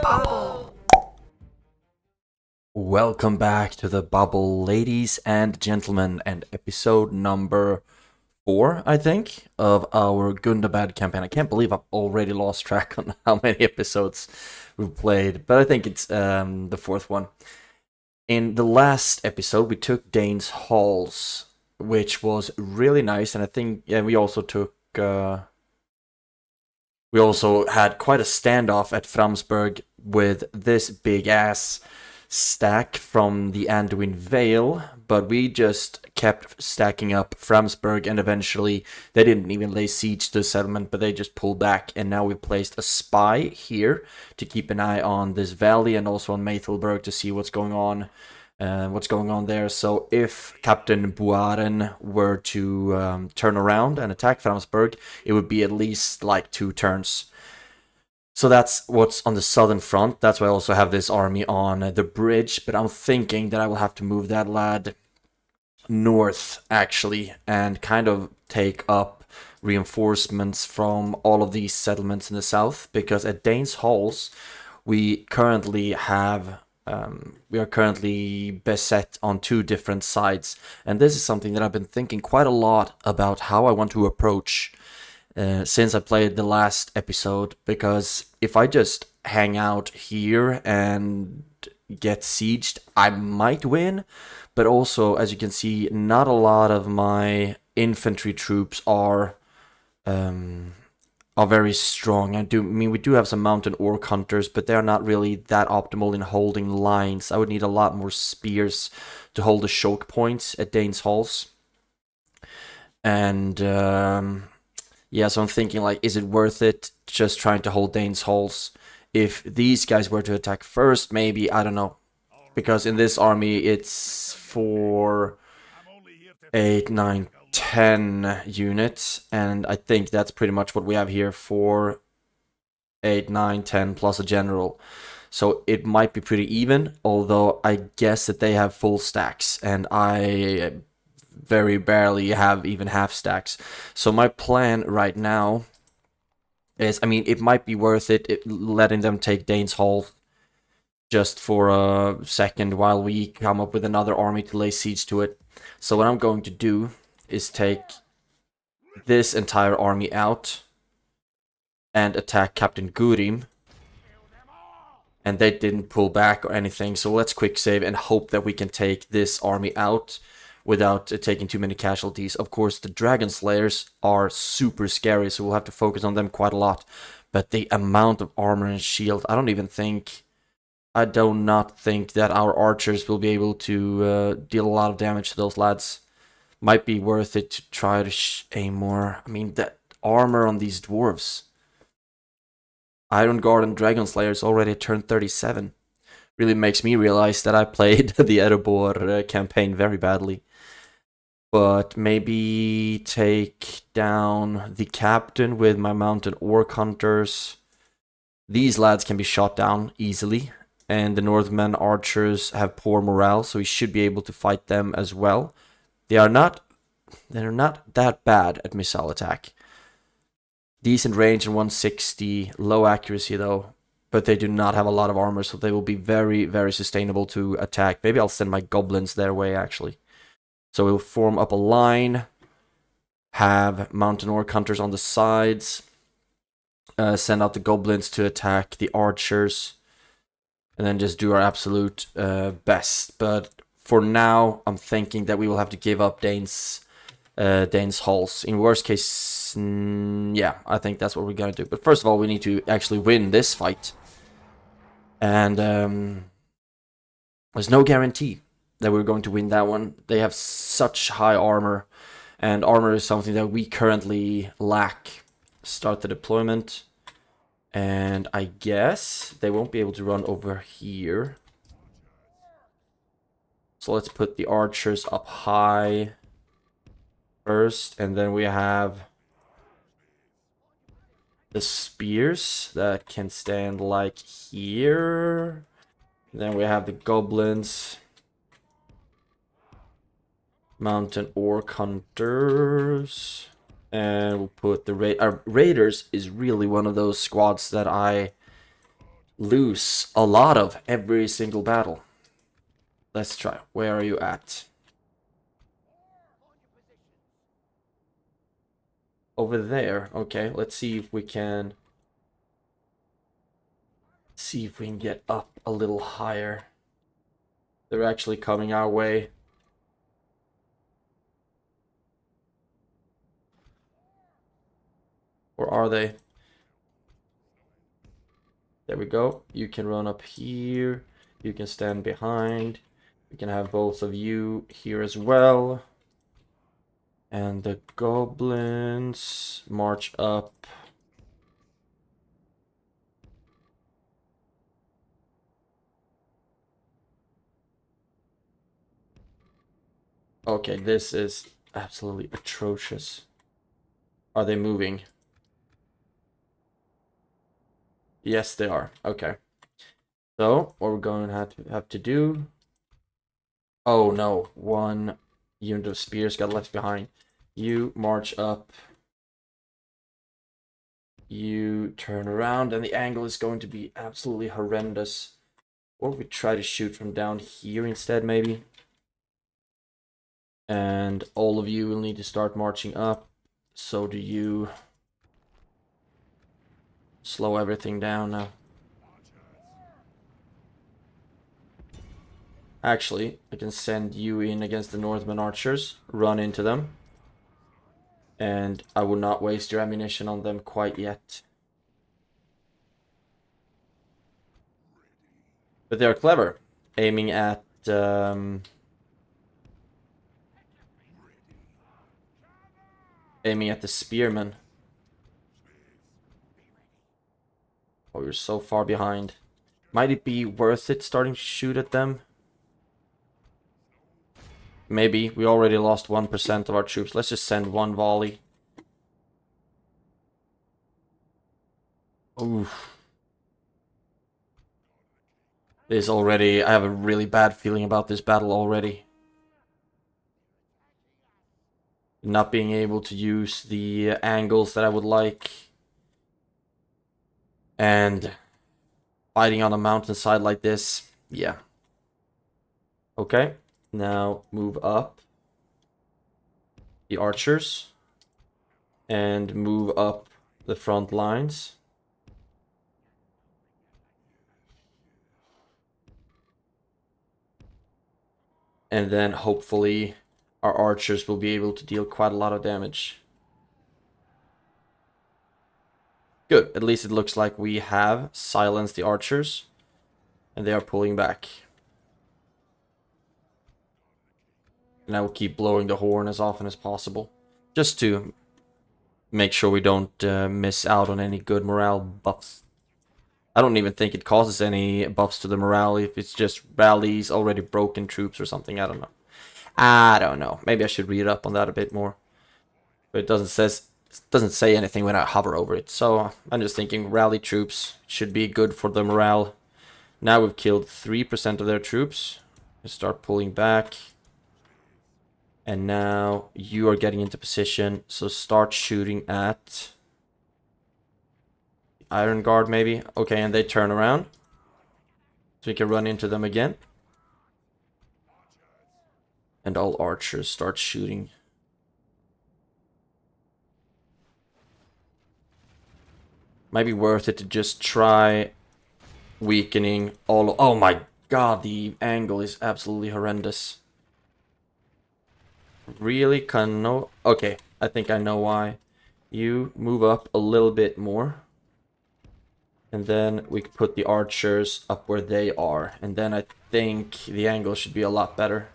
bubble. Welcome back to the bubble, ladies and gentlemen, and episode number 4, I think, of our Gundabad campaign. I can't believe I've already lost track on how many episodes we've played, but I think it's the 4th one. In the last episode, we took Dane's Halls, which was really nice, and I think we also took... we also had quite a standoff at Framsburg with this big-ass stack from the Anduin Vale, but we just kept stacking up Framsburg, and eventually they didn't even lay siege to the settlement, but they just pulled back, and now we've placed a spy here to keep an eye on this valley and also on Maythelberg to see what's going on there. So if Captain Buaren were to turn around and attack Framsburg, it would be at least like 2 turns. So that's what's on the southern front. That's why I also have this army on the bridge, but I'm thinking that I will have to move that lad north, actually, and kind of take up reinforcements from all of these settlements in the south, because at Dane's Halls, we currently are currently beset on 2 different sides, and this is something that I've been thinking quite a lot about how I want to approach since I played the last episode, because if I just hang out here and get sieged, I might win, but also, as you can see, not a lot of my infantry troops are very strong. I mean, we do have some mountain orc hunters, but they're not really that optimal in holding lines. I would need a lot more spears to hold the choke points at Dane's Halls. And yeah, so I'm thinking, like, is it worth it just trying to hold Dane's Halls? If these guys were to attack first, maybe, I don't know. Because in this army, it's for 8, 9, 10 units, and I think that's pretty much what we have here for 8, 9, 10 plus a general. So it might be pretty even, although I guess that they have full stacks, and I very barely have even half stacks. So my plan right now is, I mean, it might be worth it letting them take Dane's Hall just for a second while we come up with another army to lay siege to it. So what I'm going to do is take this entire army out and attack Captain Gurim. And they didn't pull back or anything, so let's quick save and hope that we can take this army out without taking too many casualties. Of course, the Dragon Slayers are super scary, so we'll have to focus on them quite a lot. But the amount of armor and shield, I do not think that our archers will be able to deal a lot of damage to those lads. Might be worth it to try to aim more. I mean, that armor on these dwarves. Iron Guard and Dragon Slayers already turned 37. Really makes me realize that I played the Erebor campaign very badly. But maybe take down the captain with my mountain orc hunters. These lads can be shot down easily, and the Northman archers have poor morale, so we should be able to fight them as well. They're not that bad at missile attack. Decent range and 160, low accuracy though, but they do not have a lot of armor, so they will be very, very sustainable to attack. Maybe I'll send my goblins their way, actually. So we'll form up a line, have mountain orc hunters on the sides, send out the goblins to attack the archers, and then just do our absolute best. But for now, I'm thinking that we will have to give up Dane's Halls. In worst case, yeah, I think that's what we're gonna do. But first of all, we need to actually win this fight. And there's no guarantee that we're going to win that one. They have such high armor, and armor is something that we currently lack. Start the deployment, and I guess they won't be able to run over here. So let's put the archers up high first, and then we have the spears that can stand like here. Then we have the goblins, mountain orc hunters, and we'll put the raiders is really one of those squads that I lose a lot of every single battle. Let's try. Where are you at? Over there. Okay, let's see if we can... see if we can get up a little higher. They're actually coming our way. Or are they? There we go. You can run up here. You can stand behind. We can have both of you here as well. And the goblins march up. Okay, this is absolutely atrocious. Are they moving? Yes, they are. Okay. So, what we're going to have to do... Oh no, one unit of spears got left behind. You march up. You turn around, and the angle is going to be absolutely horrendous. Or we try to shoot from down here instead, maybe. And all of you will need to start marching up. So do you. Slow everything down now. Actually, I can send you in against the Northern archers. Run into them. And I will not waste your ammunition on them quite yet. But they're clever. Aiming at... aiming at the spearmen. Oh, you're so far behind. Might it be worth it starting to shoot at them? Maybe. We already lost 1% of our troops. Let's just send one volley. Oof. This already... I have a really bad feeling about this battle already. Not being able to use the angles that I would like. And fighting on a mountainside like this. Yeah. Okay. Now move up the archers. And move up the front lines. And then hopefully our archers will be able to deal quite a lot of damage. Good. At least it looks like we have silenced the archers. And they are pulling back. And I will keep blowing the horn as often as possible. Just to make sure we don't miss out on any good morale buffs. I don't even think it causes any buffs to the morale if it's just rallies already broken troops or something. I don't know. Maybe I should read up on that a bit more. But it doesn't say anything when I hover over it. So I'm just thinking rally troops should be good for the morale. Now we've killed 3% of their troops. Let's start pulling back. And now you are getting into position. So start shooting at Iron Guard maybe. Okay, and they turn around. So we can run into them again. And all archers start shooting. Might be worth it to just try weakening all... Oh my god, the angle is absolutely horrendous. Really? No? Okay, I think I know why. You move up a little bit more. And then we can put the archers up where they are. And then I think the angle should be a lot better.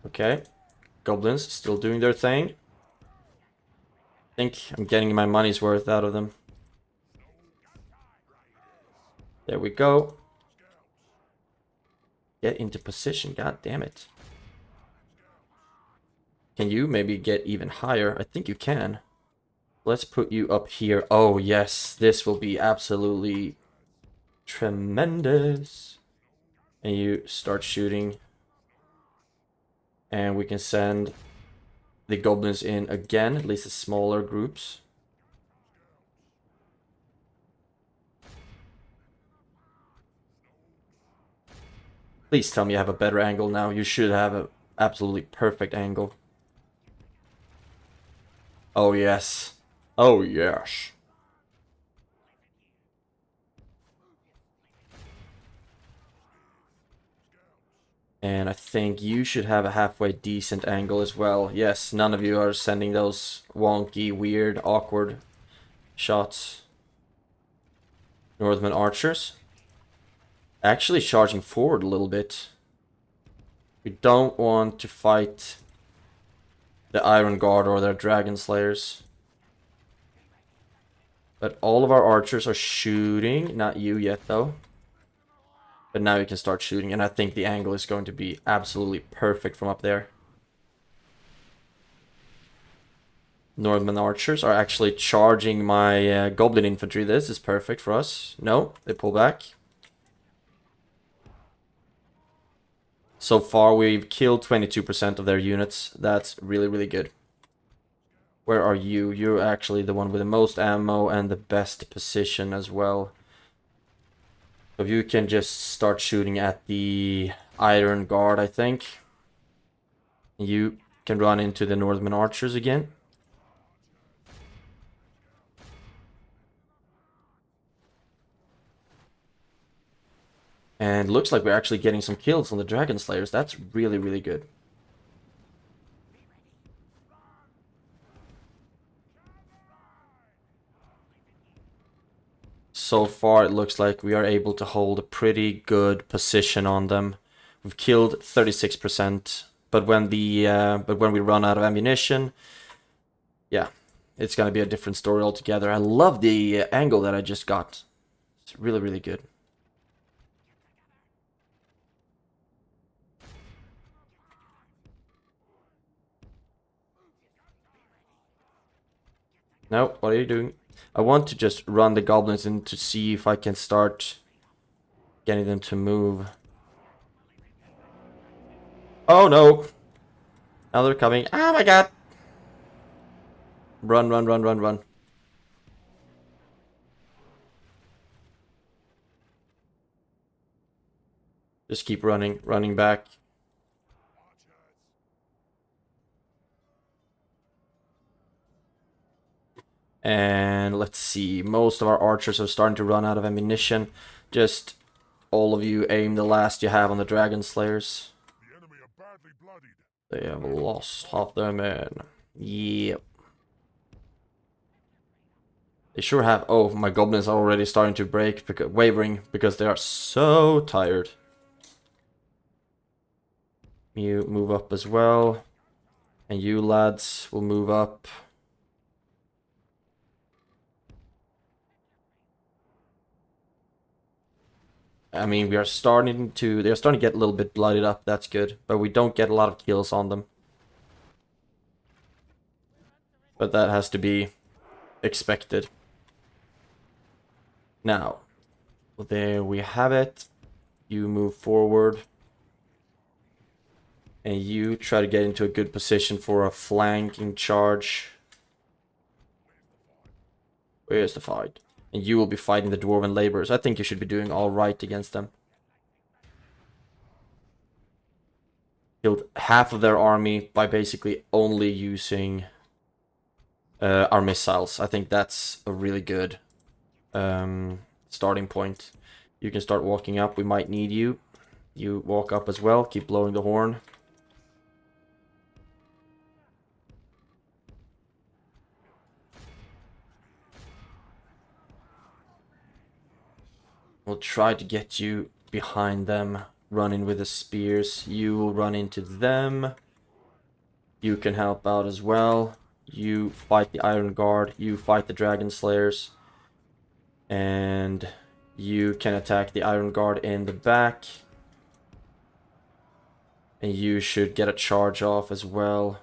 Okay. Goblins still doing their thing. I think I'm getting my money's worth out of them. There we go. Get into position, god damn it. Can you maybe get even higher? I think you can. Let's put you up here. Oh yes, this will be absolutely tremendous. And you start shooting. And we can send the goblins in again, at least the smaller groups. Please tell me you have a better angle now. You should have an absolutely perfect angle. Oh, yes. Oh, yes. And I think you should have a halfway decent angle as well. Yes, none of you are sending those wonky, weird, awkward shots. Northern archers. Actually charging forward a little bit. We don't want to fight the Iron Guard or their Dragon Slayers. But all of our archers are shooting. Not you yet, though. But now you can start shooting, and I think the angle is going to be absolutely perfect from up there. Northern archers are actually charging my goblin infantry. This is perfect for us. No, they pull back. So far, we've killed 22% of their units. That's really, really good. Where are you? You're actually the one with the most ammo and the best position as well. So you can just start shooting at the Iron Guard, I think. You can run into the Northern archers again. And looks like we're actually getting some kills on the Dragon Slayers. That's really, really good. So far, it looks like we are able to hold a pretty good position on them. We've killed 36%, but when we run out of ammunition, yeah, it's gonna be a different story altogether. I love the angle that I just got. It's really, really good. No, what are you doing? I want to just run the goblins in to see if I can start getting them to move. Oh no! Now they're coming. Oh my god! Run, run, run, run, run. Just keep running, running back. And let's see, most of our archers are starting to run out of ammunition. Just all of you aim the last you have on the Dragon Slayers. The enemy are badly bloodied. They have lost half their men. Yep. They sure have. Oh, my goblins are already starting to break, wavering, because they are so tired. You move up as well. And you lads will move up. I mean, they're starting to get a little bit bloodied up, that's good. But we don't get a lot of kills on them. But that has to be expected. Now, there we have it. You move forward. And you try to get into a good position for a flanking charge. Where's the fight? And you will be fighting the Dwarven laborers. I think you should be doing alright against them. Killed half of their army by basically only using our missiles. I think that's a really good starting point. You can start walking up. We might need you. You walk up as well. Keep blowing the horn. We'll try to get you behind them. Run in with the spears. You will run into them. You can help out as well. You fight the Iron Guard. You fight the Dragon Slayers. And you can attack the Iron Guard in the back. And you should get a charge off as well.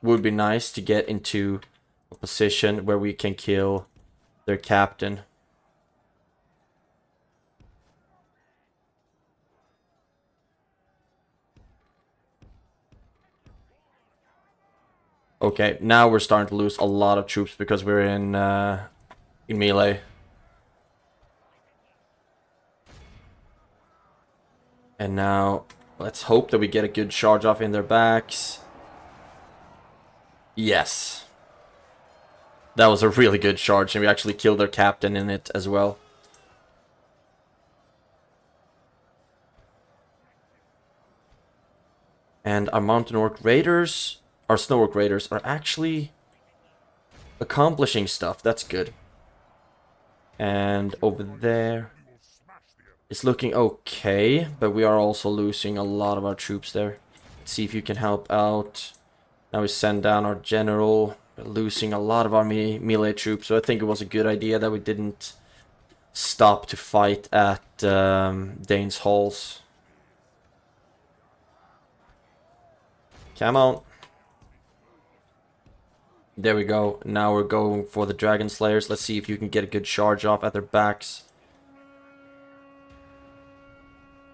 Would be nice to get into a position where we can kill their captain. Okay, now we're starting to lose a lot of troops because we're in melee. And now, let's hope that we get a good charge off in their backs. Yes. That was a really good charge, and we actually killed their captain in it as well. And our mountain orc raiders, our snow orc raiders, are actually accomplishing stuff. That's good. And over there, it's looking okay, but we are also losing a lot of our troops there. Let's see if you can help out. Now we send down our general. We're losing a lot of our melee troops, so I think it was a good idea that we didn't stop to fight at Dane's Halls. Come on. There we go. Now we're going for the Dragon Slayers. Let's see if you can get a good charge off at their backs.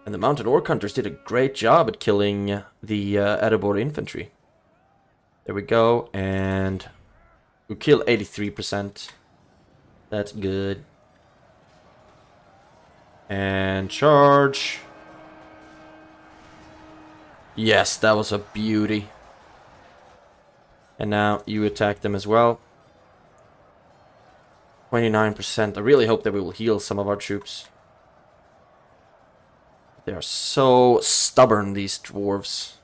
And the Mounted Orc Hunters did a great job at killing the Erebor infantry. There we go. And we killed 83%. That's good. And charge. Yes, that was a beauty. And now you attack them as well. 29%. I really hope that we will heal some of our troops. They are so stubborn, these dwarves.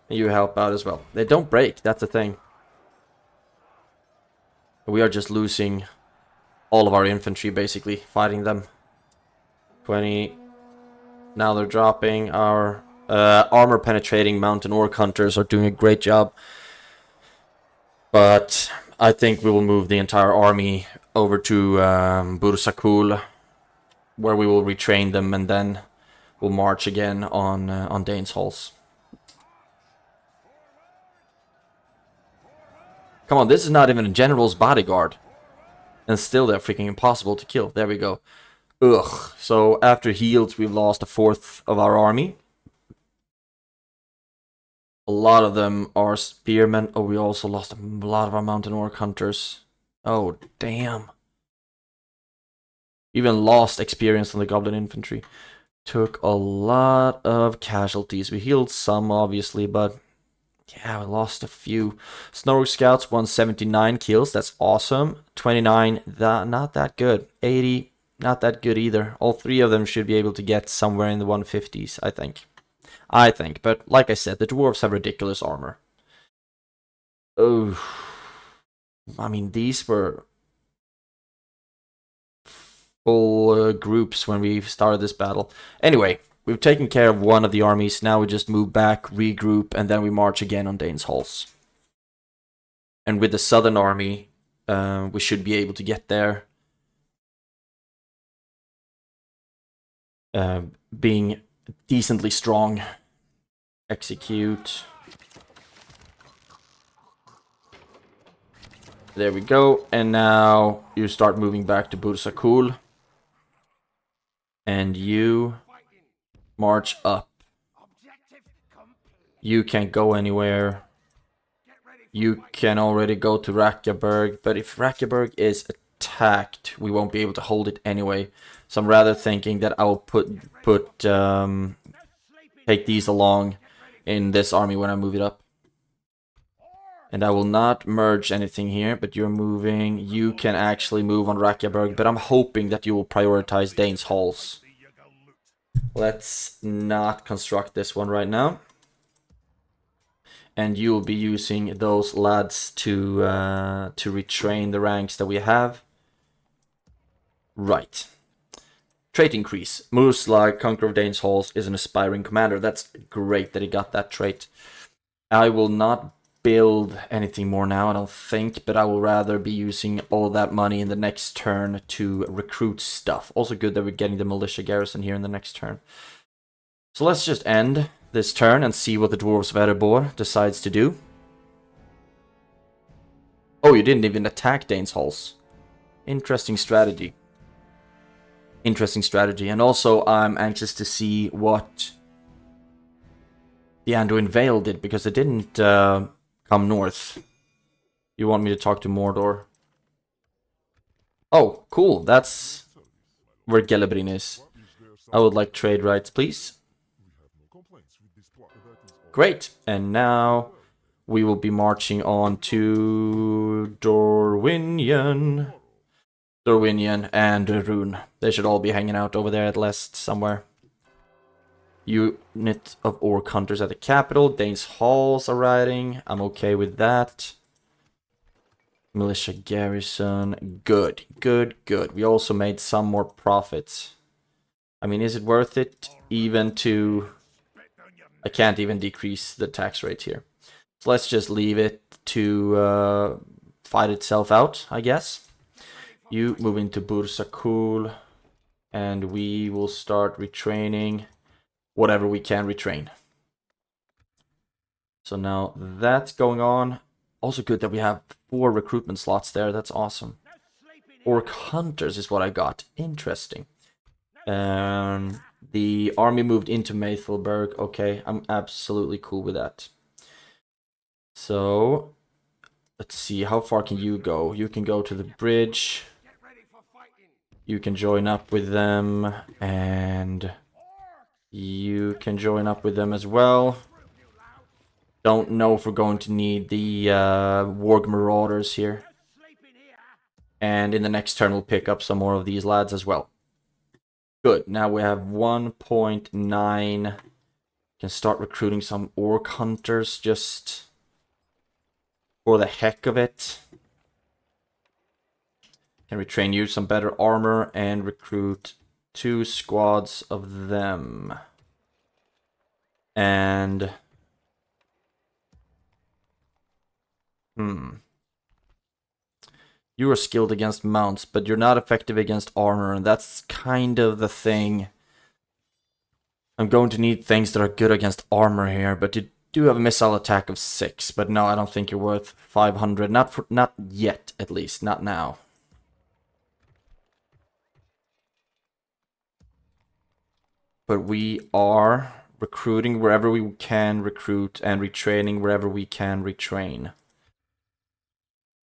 And you help out as well. They don't break, that's the thing. We are just losing all of our infantry, basically, fighting them. 20. Now they're dropping. Our armor-penetrating mountain orc hunters are doing a great job. But I think we will move the entire army over to Bursakul, where we will retrain them, and then we'll march again on Dane's Halls. Come on, this is not even a general's bodyguard. And still they're freaking impossible to kill. There we go. Ugh. So after heals, we've lost a fourth of our army. A lot of them are spearmen. Oh, we also lost a lot of our mountain orc hunters. Oh, damn. Even lost experience on the goblin infantry. Took a lot of casualties. We healed some, obviously, but yeah, we lost a few. Snow Scouts, 179 kills. That's awesome. 29, not that good. 80, not that good either. All three of them should be able to get somewhere in the 150s, I think. But like I said, the dwarves have ridiculous armor. Oh, I mean, these were full groups when we started this battle. Anyway, we've taken care of one of the armies. Now we just move back, regroup, and then we march again on Dane's Halls. And with the southern army, we should be able to get there. Being decently strong. Execute. There we go. And now you start moving back to Bursakul. And you march up. You can't go anywhere. You can already go to Rakyaberg, but if Rakyaberg is attacked, we won't be able to hold it anyway. So I'm rather thinking that I will take these along in this army when I move it up. And I will not merge anything here, but you're moving. You can actually move on Rakyaberg, but I'm hoping that you will prioritize Dane's Halls. Let's not construct this one right now. And you will be using those lads to retrain the ranks that we have. Right. Trait increase. Mooslag, Conqueror of Dane's Halls, is an aspiring commander. That's great that he got that trait. I will not build anything more now, I don't think, but I will rather be using all that money in the next turn to recruit stuff. Also good that we're getting the militia garrison here in the next turn. So let's just end this turn and see what the Dwarves of Erebor decides to do. Oh, you didn't even attack Dane's Halls. Interesting strategy. interesting strategy. And also, I'm anxious to see what the Anduin Vale did, because it didn't come north. You want me to talk to Mordor? Oh, cool. That's where Gelebrin is. I would like trade rights, please. Great. And now we will be marching on to Dorwinion and Rune. They should all be hanging out over there at least somewhere. Unit of orc hunters at the capital. Dane's Halls are riding. I'm okay with that. Militia garrison. Good, good, good. We also made some more profits. I mean, is it worth it even to... I can't even decrease the tax rate here. So let's just leave it to fight itself out, I guess. You move into Bursakul, and we will start retraining whatever we can retrain. So now that's going on. Also good that we have 4 recruitment slots there. That's awesome. Orc hunters is what I got. Interesting. The army moved into Maythelberg. Okay, I'm absolutely cool with that. So, let's see. How far can you go? You can go to the bridge. You can join up with them. And you can join up with them as well. Don't know if we're going to need the Warg Marauders here. And in the next turn, we'll pick up some more of these lads as well. Good. Now we have 1.9. Can start recruiting some orc hunters just for the heck of it. Can we train you some better armor and recruit 2 squads of them? And... You are skilled against mounts, but you're not effective against armor, and that's kind of the thing. I'm going to need things that are good against armor here, but you do have a missile attack of 6, but no, I don't think you're worth 500. Not yet, at least. Not now. But we are recruiting wherever we can recruit and retraining wherever we can retrain.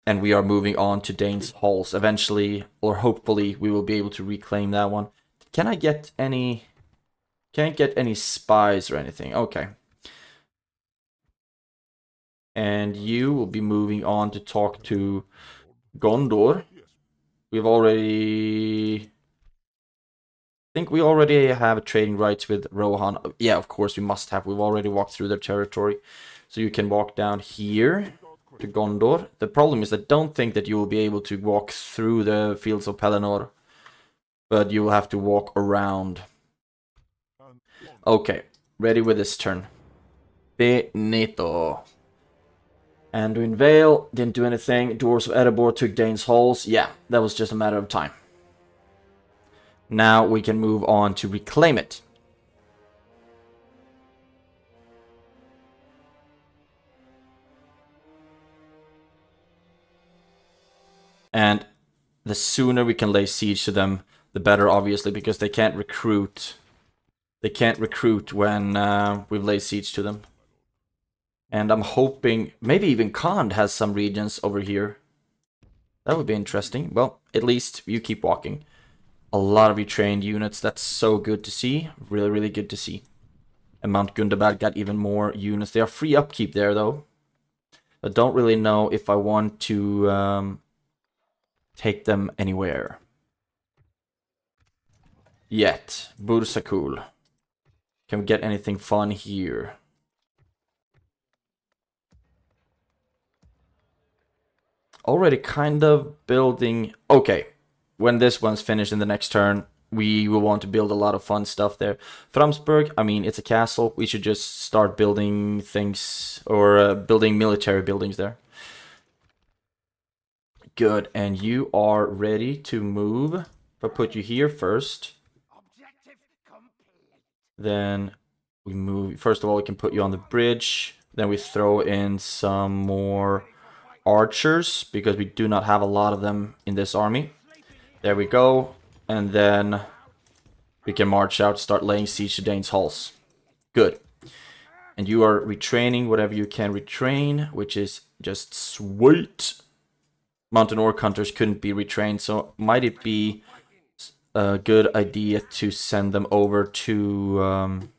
And we are moving on to Dane's Halls. Eventually, or hopefully, we will be able to reclaim that one. Can I get any... Can't get any spies or anything. Okay. And you will be moving on to talk to Gondor. We've already... I think we already have trading rights with Rohan. Yeah, of course we must have. We've already walked through their territory. So you can walk down here to Gondor. The problem is I don't think that you will be able to walk through the fields of Pelennor. But you will have to walk around. Okay, ready with this turn. Benito. Anduin Vale, didn't do anything. Dwarves of Erebor took Dane's Halls. Yeah, that was just a matter of time. Now we can move on to reclaim it. And the sooner we can lay siege to them, the better, obviously, because they can't recruit. They can't recruit when we've laid siege to them. And I'm hoping maybe even Khand has some regions over here. That would be interesting. Well, at least you keep walking. A lot of retrained units. That's so good to see. Really, really good to see. And Mount Gundabad got even more units. They are free upkeep there, though. I don't really know if I want to take them anywhere. Yet. Bursakul. Can we get anything fun here? Already kind of building... Okay. When this one's finished in the next turn, we will want to build a lot of fun stuff there. Framsburg, I mean, it's a castle. We should just start building things, or building military buildings there. Good, and you are ready to move. If I put you here first, then we move. First of all, we can put you on the bridge. Then we throw in some more archers, because we do not have a lot of them in this army. There we go. And then We can march out, start laying siege to Dane's halls. Good. And you are retraining whatever you can retrain, which is just sweet. Mountain Orc Hunters couldn't be retrained, so might it be a good idea to send them over to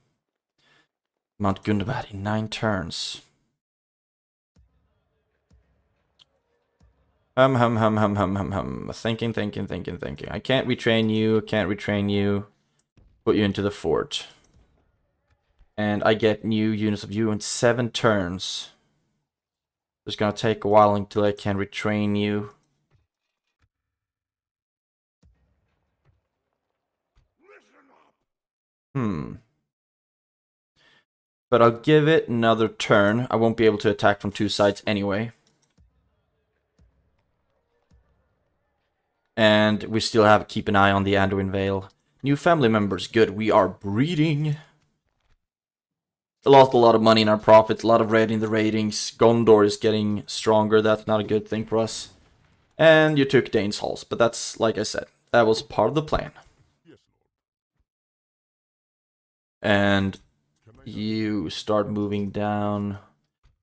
Mount Gundabad in 9 turns. Thinking. I can't retrain you. Put you into the fort. And I get new units of you in 7 turns. It's gonna take a while until I can retrain you. But I'll give it another turn. I won't be able to attack from 2 sides anyway. And we still have to keep an eye on the Anduin Vale. New family members, good. We are breeding. Lost a lot of money in our profits, a lot of red in the ratings. Gondor is getting stronger, that's not a good thing for us. And you took Dane's halls, but that's, like I said, that was part of the plan. And you start moving down.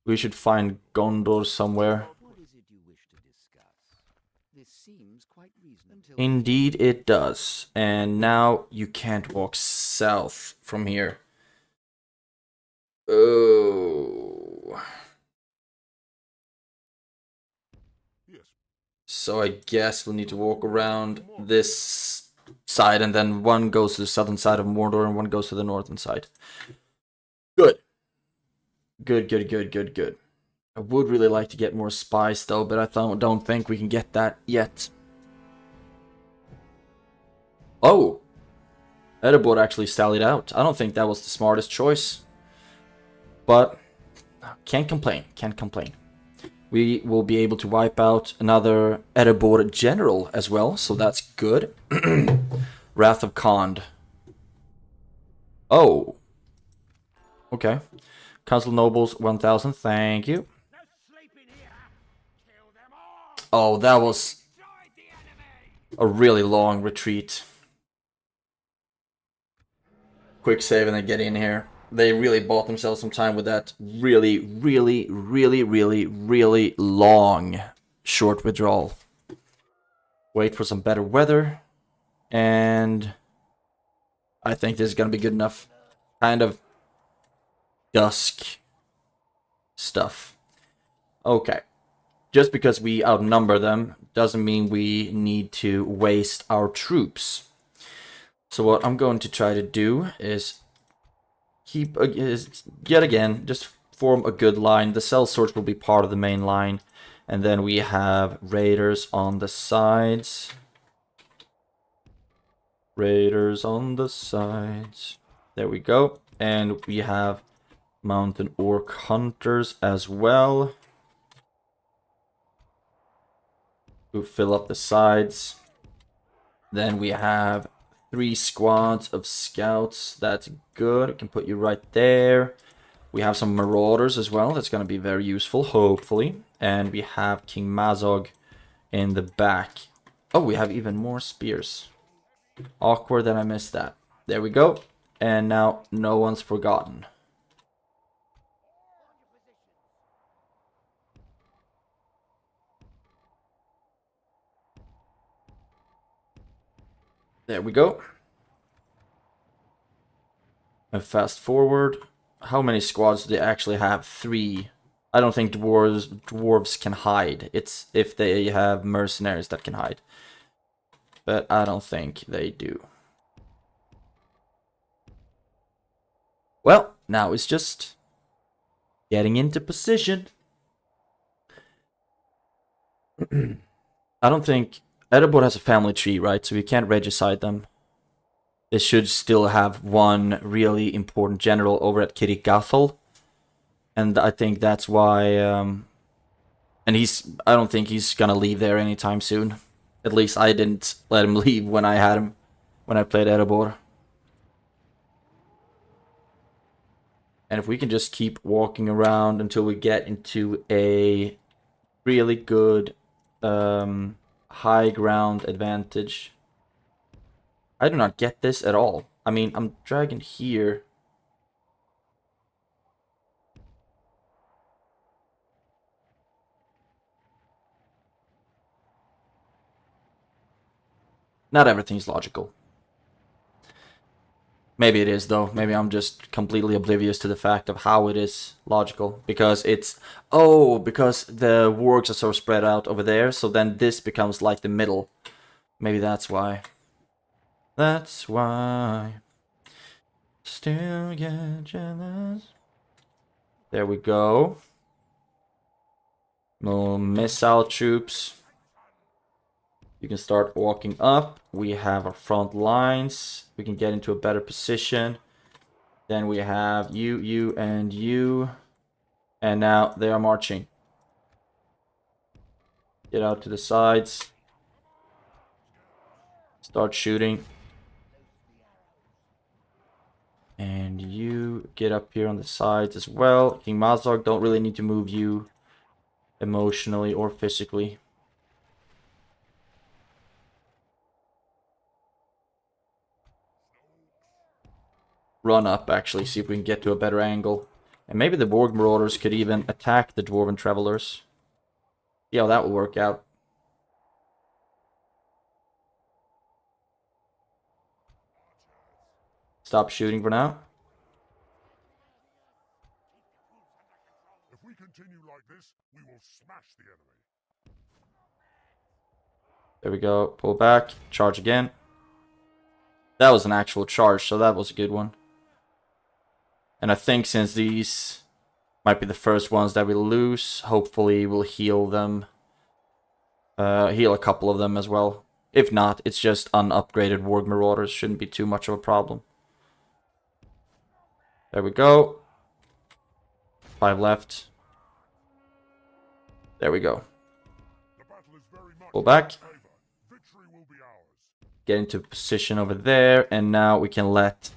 We should find Gondor somewhere. Indeed it does. And now you can't walk south from here. Oh. So I guess we'll need to walk around this side, and then one goes to the southern side of Mordor and one goes to the northern side. Good. Good. I would really like to get more spies though, but I don't think we can get that yet. Oh! Erebor actually sallied out. I don't think that was the smartest choice. But can't complain. We will be able to wipe out another Erebor general as well, so that's good. Wrath of Khand. Oh. Okay. Council Nobles 1000, thank you. Oh, that was a really long retreat. Quick save and then get in here. They really bought themselves some time with that really long short withdrawal. Wait for some better weather. And I think this is going to be good enough. Kind of dusk stuff. Okay. Just because we outnumber them doesn't mean we need to waste our troops. So what I'm going to try to do is yet again, just form a good line. The sellsword will be part of the main line. And then we have raiders on the sides. Raiders on the sides. There we go. And we have mountain orc hunters as well, who fill up the sides. Then we have 3 squads of scouts. That's good. We can put you right there. We have some marauders as well. That's going to be very useful, hopefully. And we have King Mazog in the back. Oh, we have even more spears. Awkward that I missed that. There we go. And now no one's forgotten. There we go. And fast forward. How many squads do they actually have? 3. I don't think dwarves can hide. It's if they have mercenaries that can hide. But I don't think they do. Well, now it's just getting into position. I don't think Erebor has a family tree, right? So we can't regicide them. They should still have one really important general over at Kirikgathol. And I think that's why... and I don't think he's gonna leave there anytime soon. At least I didn't let him leave when I had him. When I played Erebor. And if we can just keep walking around until we get into a really good high ground advantage. I do not get this at all. I mean, I'm dragging here. Not everything's logical. Maybe it is, though. Maybe I'm just completely oblivious to the fact of how it is logical. Because it's... Oh, because the wargs are so spread out over there, so then this becomes like the middle. Maybe that's why. That's why. Still get jealous. There we go. No missile troops. You can start walking up. We have our front lines. We can get into a better position. Then we have you, and you. And now they are marching. Get out to the sides. Start shooting. And you get up here on the sides as well. King Mazog, don't really need to move you emotionally or physically. Run up, actually, see if we can get to a better angle. And maybe the Borg Marauders could even attack the Dwarven Travelers. See how that will work out. Stop shooting for now. If we continue like this, we will smash the enemy. There we go. Pull back. Charge again. That was an actual charge, so that was a good one. And I think since these might be the first ones that we lose, hopefully we'll heal them. Heal a couple of them as well. If not, it's just unupgraded Warg Marauders. Shouldn't be too much of a problem. There we go. 5 left. There we go. Pull back. Get into position over there. And now we can let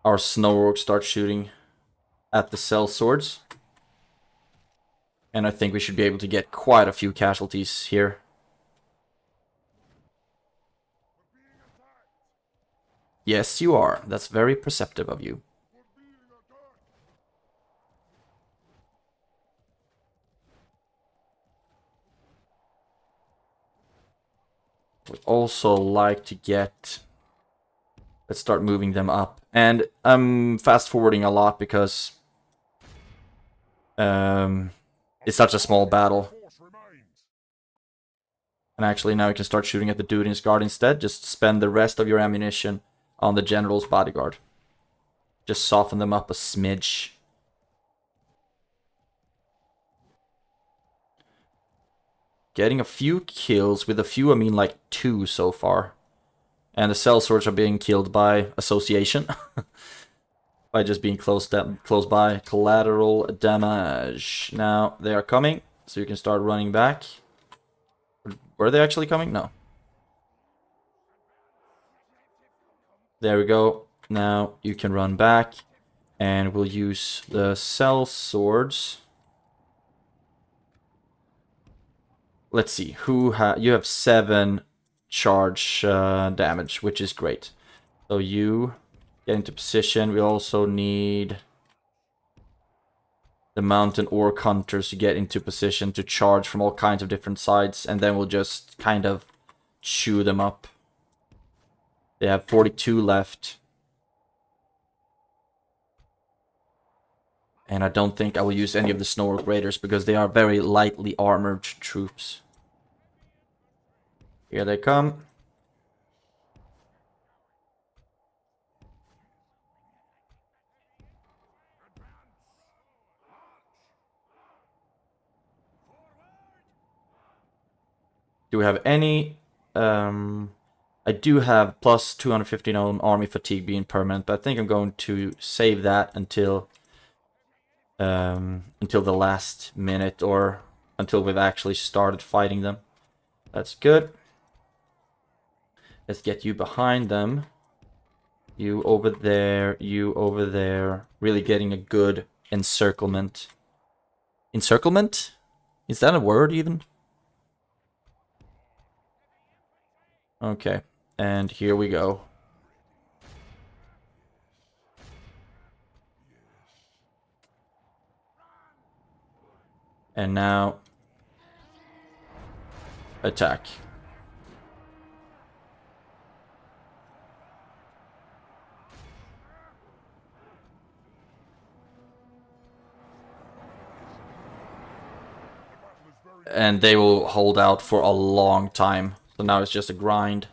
our Snow Orcs start shooting at the cell swords. And I think we should be able to get quite a few casualties here. Yes, you are. That's very perceptive of you. Would also like to get... Let's start moving them up. And I'm fast forwarding a lot because it's such a small battle. And actually now you can start shooting at the Durin's guard instead. Just spend the rest of your ammunition on the general's bodyguard. Just soften them up a smidge. Getting a few kills. With a few I mean like 2 so far. And the cell swords are being killed by association. By just being close by. Collateral damage. Now they are coming. So you can start running back. Were they actually coming? No. There we go. Now you can run back. And we'll use the cell swords. Let's see. You have 7 charge damage, which is great. So you get into position. We also need the mountain orc hunters to get into position to charge from all kinds of different sides, and then we'll just kind of chew them up. They have 42 left. And I don't think I will use any of the Snow Orc Raiders because they are very lightly armored troops. Here they come. Do we have any? I do have plus 250 on army fatigue being permanent, but I think I'm going to save that until the last minute or until we've actually started fighting them. That's good. Let's get you behind them. You over there, you over there. Really getting a good encirclement. Encirclement? Is that a word even? Okay. And here we go. And now... attack. And they will hold out for a long time. So now it's just a grind.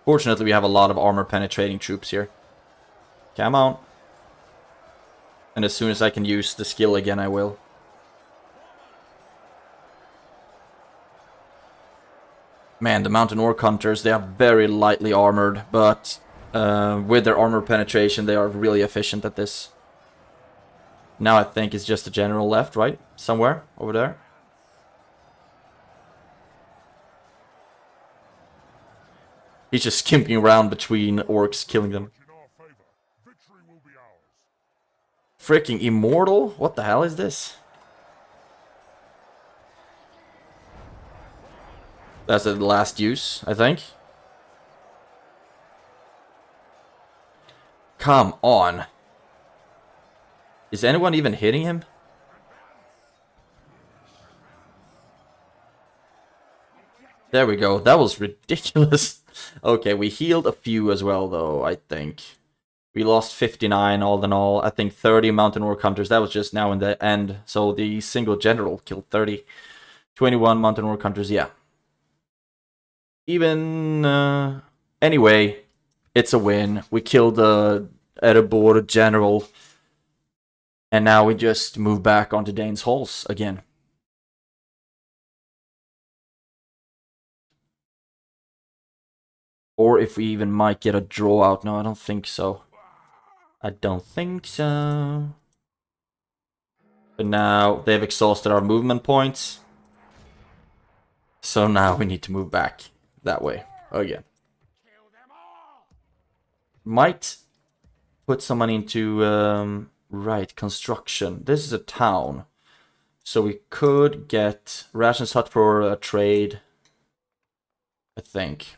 Fortunately, we have a lot of armor penetrating troops here. Come on. And as soon as I can use the skill again, I will. Man, the Mountain Orc Hunters, they are very lightly armored, but with their armor penetration, they are really efficient at this. Now I think it's just the general left, right? Somewhere over there. He's just skimping around between orcs, killing them. Freaking immortal? What the hell is this? That's the last use, I think. Come on. Is anyone even hitting him? There we go. That was ridiculous. Okay, we healed a few as well, though, I think. We lost 59 all in all. I think 30 Mountain Orc Hunters. That was just now in the end. So the single general killed 30. 21 Mountain Orc Hunters, yeah. Even... anyway, it's a win. We killed the Erebor general. And now we just move back onto Dane's Halls again. Or if we even might get a draw out. No, I don't think so. I don't think so. But now they've exhausted our movement points. So now we need to move back that way again. Might put some money into... right, construction. This is a town. So we could get Ration's Hut for a trade. I think.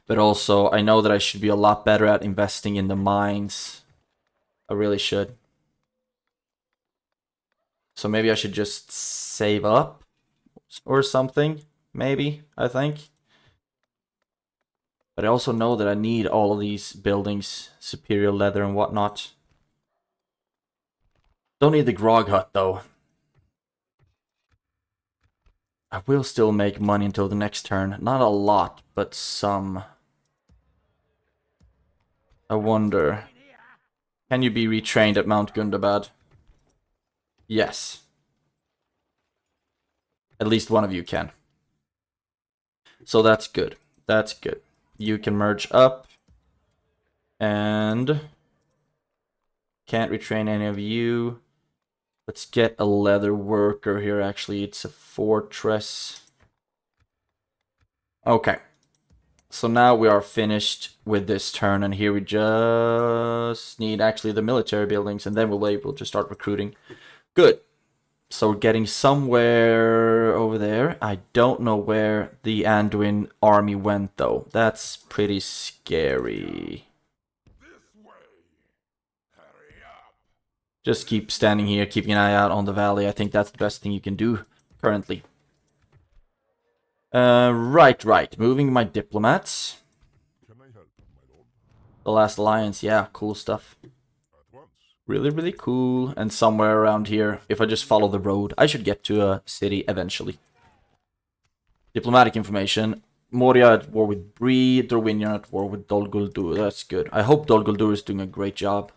But also, I know that I should be a lot better at investing in the mines. I really should. So maybe I should just save up. Or something. Maybe, I think. But I also know that I need all of these buildings. Superior leather and whatnot. Don't need the grog hut, though. I will still make money until the next turn. Not a lot, but some. I wonder. Can you be retrained at Mount Gundabad? Yes. At least one of you can. So that's good. That's good. You can merge up. And... can't retrain any of you. Let's get a leather worker here, actually. It's a fortress. Okay. So now we are finished with this turn, and here we just need actually the military buildings, and then we'll be able to start recruiting. Good. So we're getting somewhere over there. I don't know where the Anduin army went, though. That's pretty scary. Just keep standing here, keeping an eye out on the valley. I think that's the best thing you can do currently. Right. Moving my diplomats. Can I help, my lord? The Last Alliance, yeah, cool stuff. At once. Really, really cool. And somewhere around here, if I just follow the road, I should get to a city eventually. Diplomatic information. Moria at war with Bree, Dorwinion at war with Dol Guldur. That's good. I hope Dol Guldur is doing a great job.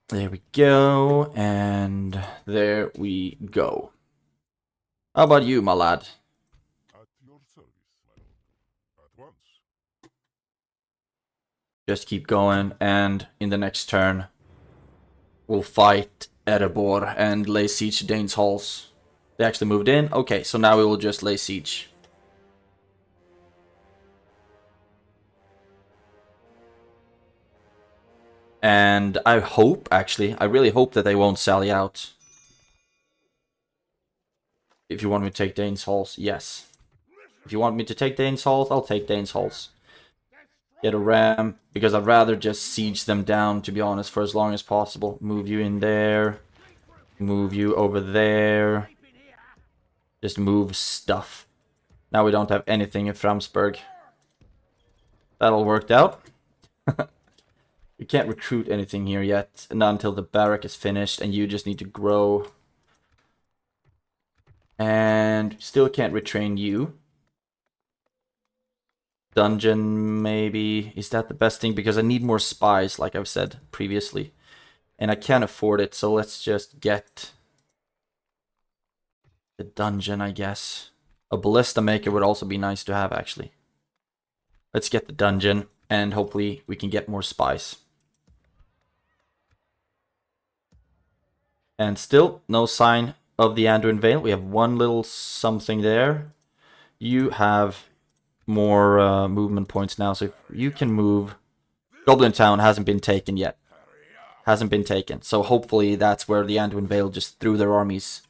There we go, and there we go. How about you, my lad? At your service, my lord. At once. Just keep going, and in the next turn, we'll fight Erebor and lay siege to Dane's Halls. They actually moved in? Okay, so now we will just lay siege. And I hope, actually, I really hope that they won't sally out. If you want me to take Dane's Halls, yes. If you want me to take Dane's Halls, I'll take Dane's Halls. Get a ram, because I'd rather just siege them down, to be honest, for as long as possible. Move you in there. Move you over there. Just move stuff. Now we don't have anything in Framsburg. That all worked out. We can't recruit anything here yet. Not until the barrack is finished, and you just need to grow. And still can't retrain you. Dungeon, maybe. Is that the best thing? Because I need more spies, like I've said previously. And I can't afford it, so let's just get the dungeon, I guess. A ballista maker would also be nice to have, actually. Let's get the dungeon, and hopefully we can get more spies. And still, no sign of the Anduin Vale. We have one little something there. You have more movement points now, so if you can move. Goblin Town hasn't been taken yet. Hasn't been taken, so hopefully that's where the Anduin Vale just threw their armies.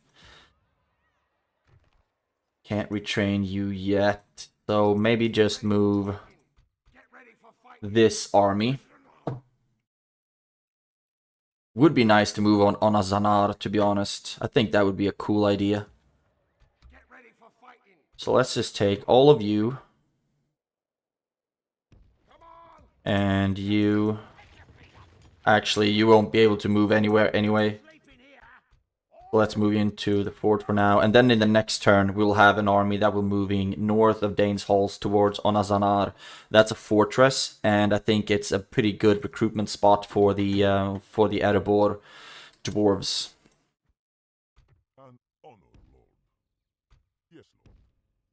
Can't retrain you yet, so maybe just move this army. Would be nice to move on Azanar, to be honest. I think that would be a cool idea. So let's just take all of you. And you... Actually, you won't be able to move anywhere anyway. Let's move into the fort for now. And then in the next turn, we'll have an army that will moving north of Dane's Halls towards Onazanar. That's a fortress, and I think it's a pretty good recruitment spot for the Erebor dwarves. An honor, Lord. Yes, Lord.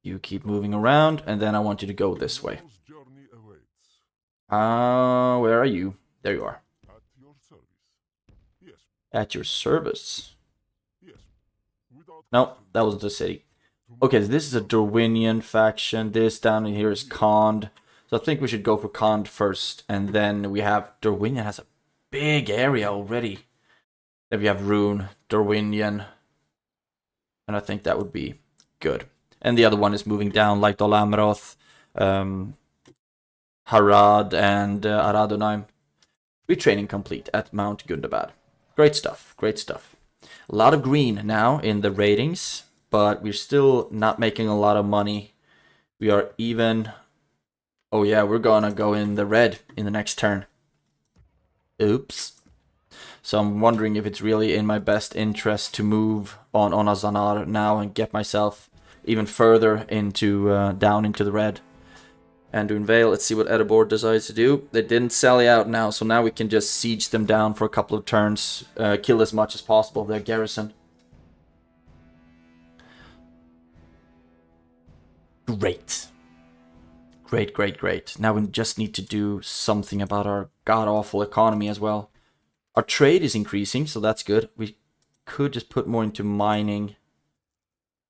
You keep moving around, and then I want you to go this way. Journey awaits. Where are you? There you are. At your service. Yes. At your service. Yes. Without No, that wasn't a city. Okay, so this is a Dorwinian faction. This down here is Khand. So I think we should go for Khand first. And then we have... Dorwinian has a big area already. Then we have Rune, Dorwinian. And I think that would be good. And the other one is moving down like Dol Amroth, Harad, and Aradonaim. Retraining complete at Mount Gundabad. Great stuff, great stuff. A lot of green now in the ratings, but we're still not making a lot of money. We are even... Oh yeah, we're gonna go in the red in the next turn. Oops. So I'm wondering if it's really in my best interest to move on Azanar now and get myself even further into down into the red. Anduin Vale, let's see what Erebor decides to do. They didn't sally out now, so now we can just siege them down for a couple of turns. Kill as much as possible of their garrison. Great. Great, great, great. Now we just need to do something about our god-awful economy as well. Our trade is increasing, so that's good. We could just put more into mining.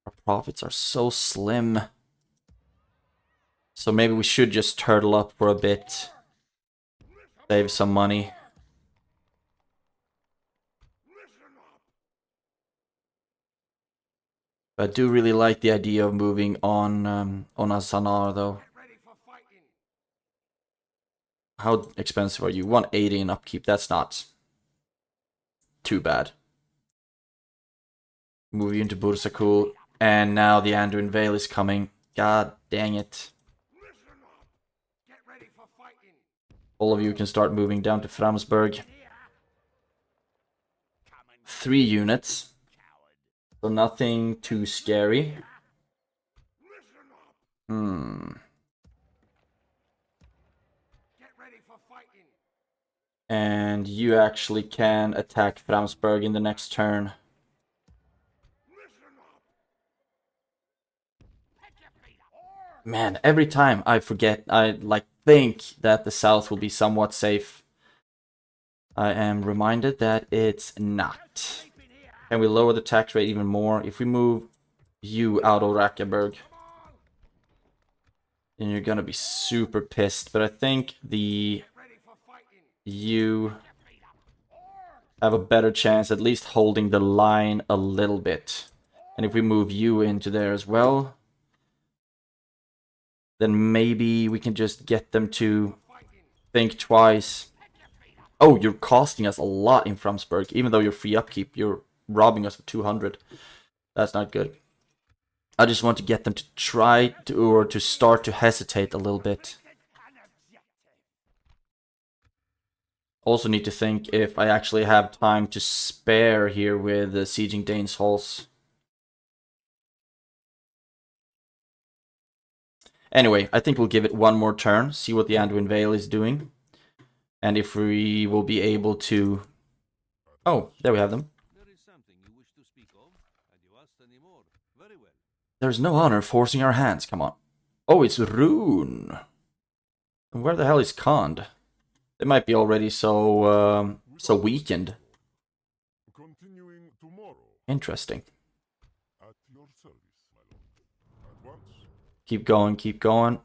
Our profits are so slim. So maybe we should just turtle up for a bit. Save some money. But I do really like the idea of moving on Azanar though. How expensive are you? 180 in upkeep. That's not too bad. Move you into Bursakul. And now the Anduin Vale is coming. God dang it. All of you can start moving down to Framsburg. 3 units. So nothing too scary. And you actually can attack Framsburg in the next turn. Man, every time I forget, I think that the south will be somewhat safe. I am reminded that it's not. Can we lower the tax rate even more? If we move you out of Rackaberg, then you're gonna be super pissed. But I think the you have a better chance at least holding the line a little bit. And if we move you into there as well, then maybe we can just get them to think twice. Oh, you're costing us a lot in Frumsburg. Even though you're free upkeep, you're robbing us of 200. That's not good. I just want to get them to try to, or to start to hesitate a little bit. Also need to think if I actually have time to spare here with sieging Dane's halls. Anyway, I think we'll give it one more turn, see what the Anduin Vale is doing. And if we will be able to... Oh, there we have them. There's no honor forcing our hands, come on. Oh, it's Rune. And where the hell is Kond? They might be already so weakened. Continuing tomorrow. Interesting. At your service, my lord. At once. Keep going, keep going.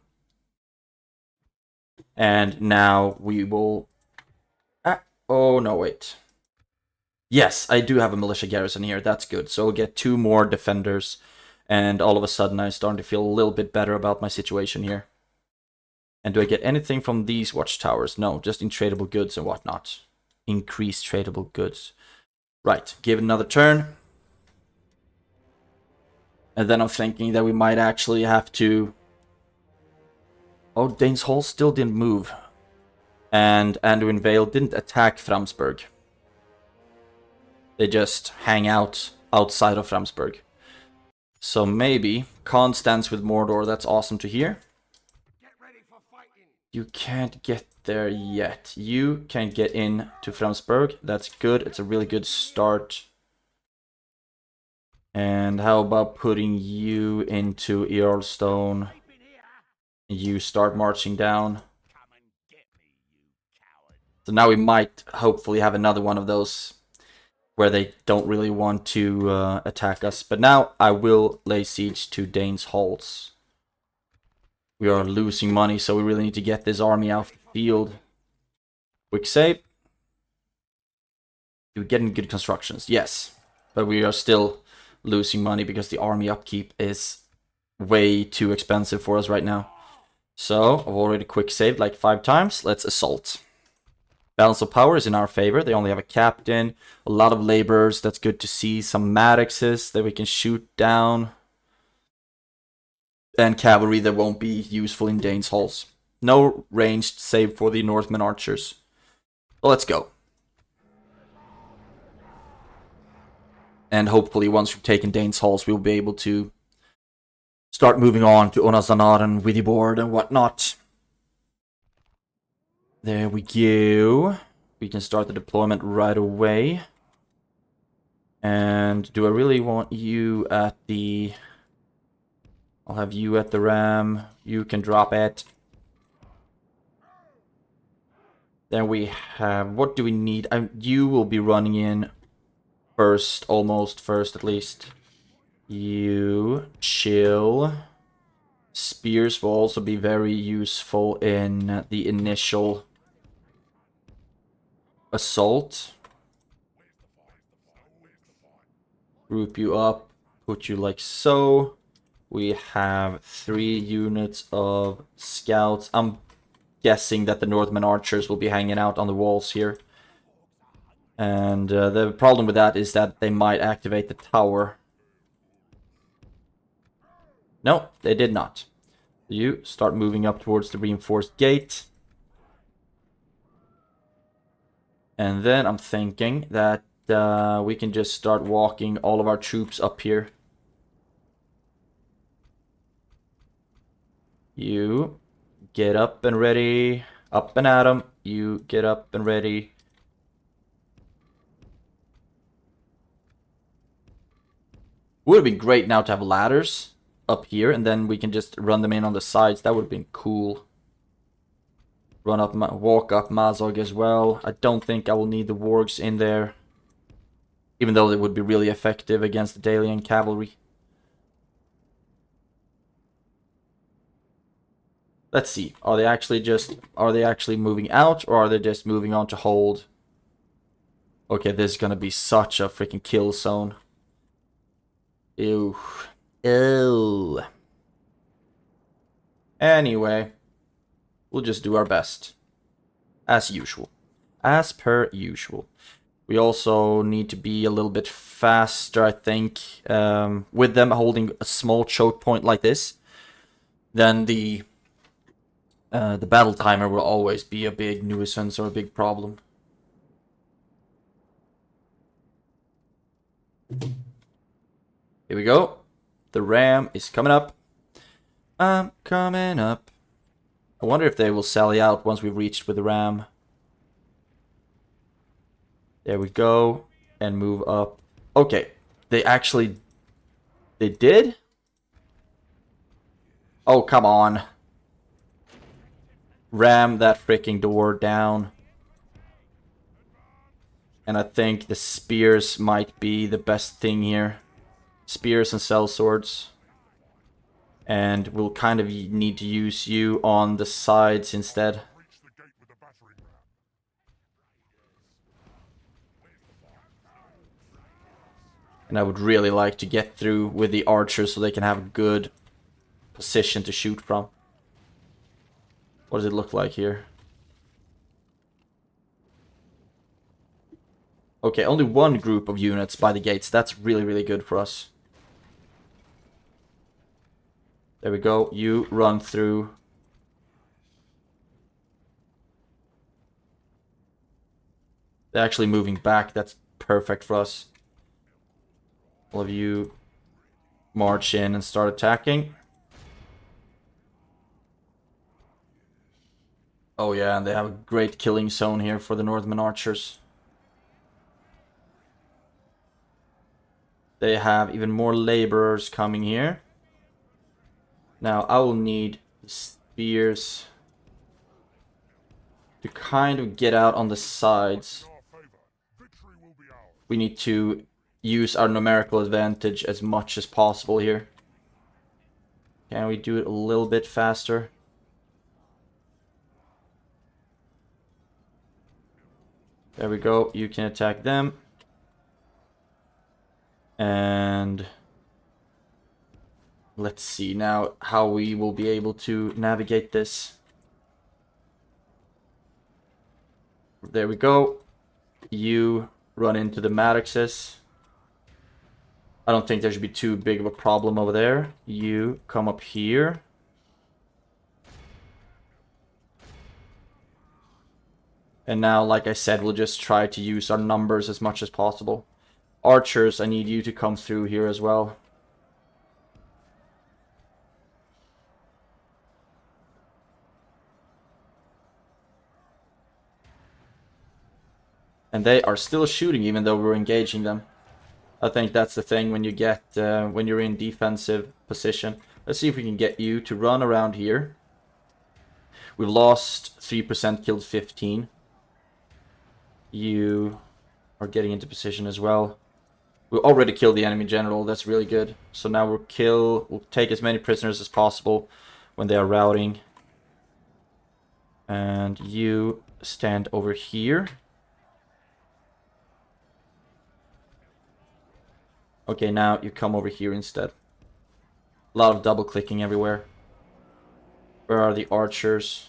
And now we will... oh, no, wait. Yes, I do have a militia garrison here. That's good. So we'll get 2 more defenders. And all of a sudden I'm starting to feel a little bit better about my situation here. And do I get anything from these watchtowers? No, just in tradable goods and whatnot. Increased tradable goods. Right, give it another turn. And then I'm thinking that we might actually have to... Oh, Dane's Hall still didn't move. And Anduin Vale didn't attack Framsburg. They just hang out outside of Framsburg. So maybe Khan stands with Mordor. That's awesome to hear. You can't get there yet. You can't get in to Framsburg. That's good. It's a really good start. And how about putting you into Earlstone? You start marching down. So now we might hopefully have another one of those where they don't really want to attack us. But now I will lay siege to Dane's halls. We are losing money, so we really need to get this army out of the field. Quick save. You're getting good constructions, yes. But we are still losing money because the army upkeep is way too expensive for us right now. So, I've already quick saved like 5 times. Let's assault. Balance of power is in our favor. They only have a captain, a lot of laborers. That's good to see. Some Maddoxes that we can shoot down. And cavalry that won't be useful in Dane's halls. No ranged save for the Northman archers. Well, let's go. And hopefully once we've taken Dane's halls, we'll be able to start moving on to Onazanar and Widibord and whatnot. There we go. We can start the deployment right away. And do I really want you at the... I'll have you at the ram. You can drop it. Then we have... What do we need? You will be running in first. Almost first, at least. You chill. Spears will also be very useful in the initial assault. Group you up. Put you like so. We have 3 units of scouts. I'm guessing that the Northman archers will be hanging out on the walls here. And the problem with that is that they might activate the tower. No, they did not. You start moving up towards the reinforced gate. And then I'm thinking that we can just start walking all of our troops up here. You get up and ready. Up and at 'em. You get up and ready. Would have been great now to have ladders up here, and then we can just run them in on the sides. That would have been cool. Run up, walk up Azog as well. I don't think I will need the wargs in there, even though they would be really effective against the Dalian cavalry. Let's see. Are they actually moving out, or are they just moving on to hold? Okay, this is gonna be such a freaking kill zone. Ew. Ew. Anyway, we'll just do our best. As usual. As per usual. We also need to be a little bit faster, I think. With them holding a small choke point like this, then the battle timer will always be a big nuisance or a big problem. Here we go. The ram is coming up. I'm coming up. I wonder if they will sally out once we've reached with the ram. There we go. And move up. Okay. They did? Oh, come on. Ram that freaking door down. And I think the spears might be the best thing here. Spears and sellswords. And we'll kind of need to use you on the sides instead. And I would really like to get through with the archers so they can have a good position to shoot from. What does it look like here? Okay, only one group of units by the gates. That's really, really good for us. There we go. You run through. They're actually moving back. That's perfect for us. All of you march in and start attacking. Oh yeah, and they have a great killing zone here for the Northern archers. They have even more laborers coming here. Now I will need spears to kind of get out on the sides. We need to use our numerical advantage as much as possible here. Can we do it a little bit faster? There we go. You can attack them. And let's see now how we will be able to navigate this. There we go. You run into the Maddoxes. I don't think there should be too big of a problem over there. You come up here. And now, like I said, we'll just try to use our numbers as much as possible. Archers, I need you to come through here as well. And they are still shooting even though we're engaging them. I think that's the thing when you get when you're in defensive position. Let's see if we can get you to run around here. We've lost 3%, killed 15. You are getting into position as well. We already killed the enemy general. That's really good. So now we'll take as many prisoners as possible when they are routing. And you stand over here. Okay, now you come over here instead. A lot of double clicking everywhere. Where are the archers?